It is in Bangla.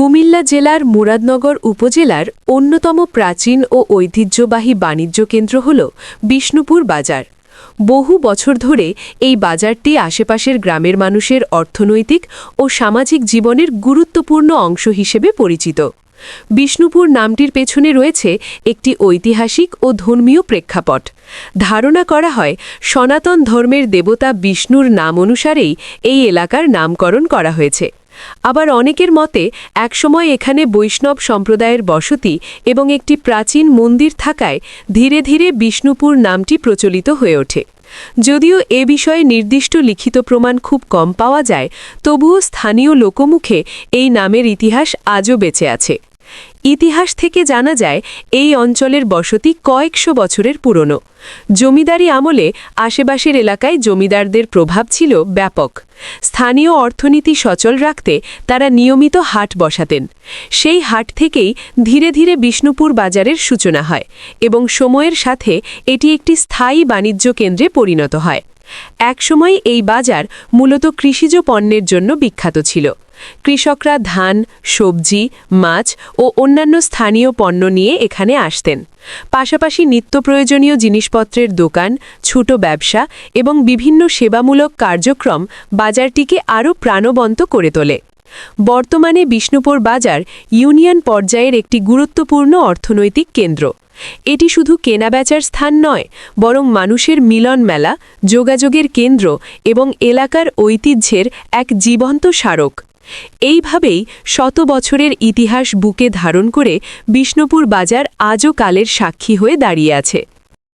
কুমিল্লা জেলার মুরাদনগর উপজেলার অন্যতম প্রাচীন ও ঐতিহ্যবাহী বাণিজ্য কেন্দ্র হল বিষ্ণুপুর বাজার। বহু বছর ধরে এই বাজারটি আশেপাশের গ্রামের মানুষের অর্থনৈতিক ও সামাজিক জীবনের গুরুত্বপূর্ণ অংশ হিসেবে পরিচিত। বিষ্ণুপুর নামটির পেছনে রয়েছে একটি ঐতিহাসিক ও ধর্মীয় প্রেক্ষাপট। ধারণা করা হয় সনাতন ধর্মের দেবতা বিষ্ণুর নাম অনুসারেই এই এলাকার নামকরণ করা হয়েছে। আবার অনেকের মতে একসময় এখানে বৈষ্ণব সম্প্রদায়ের বসতি এবং একটি প্রাচীন মন্দির থাকায় ধীরে ধীরে বিষ্ণুপুর নামটি প্রচলিত হয়ে ওঠে। যদিও এ বিষয়ে নির্দিষ্ট লিখিত প্রমাণ খুব কম পাওয়া যায়, তবুও স্থানীয় লোকমুখে এই নামের ইতিহাস আজও বেঁচে আছে। ইতিহাস থেকে জানা যায় এই অঞ্চলের বসতি কয়েকশো বছরের পুরনো। জমিদারি আমলে আশেপাশের এলাকায় জমিদারদের প্রভাব ছিল ব্যাপক। স্থানীয় অর্থনীতি সচল রাখতে তারা নিয়মিত হাট বসাতেন। সেই হাট থেকেই ধীরে ধীরে বিষ্ণুপুর বাজারের সূচনা হয় এবং সময়ের সাথে এটি একটি স্থায়ী বাণিজ্য কেন্দ্রে পরিণত হয়। একসময় এই বাজার মূলত কৃষিজ পণ্যের জন্য বিখ্যাত ছিল। কৃষকরা ধান, সবজি, মাছ ও অন্যান্য স্থানীয় পণ্য নিয়ে এখানে আসতেন। পাশাপাশি নিত্য প্রয়োজনীয় জিনিসপত্রের দোকান, ছোট ব্যবসা এবং বিভিন্ন সেবামূলক কার্যক্রম বাজারটিকে আরও প্রাণবন্ত করে তোলে। বর্তমানে বিষ্ণুপুর বাজার ইউনিয়ন পর্যায়ের একটি গুরুত্বপূর্ণ অর্থনৈতিক কেন্দ্র। এটি শুধু কেনাবেচার স্থান নয়, বরং মানুষের মিলন মেলা, যোগাযোগের কেন্দ্র এবং এলাকার ঐতিহ্যের এক জীবন্ত স্মারক। এইভাবেই শত বছরের ইতিহাস বুকে ধারণ করে বিষ্ণুপুর বাজার আজও কালের সাক্ষী হয়ে দাঁড়িয়ে আছে।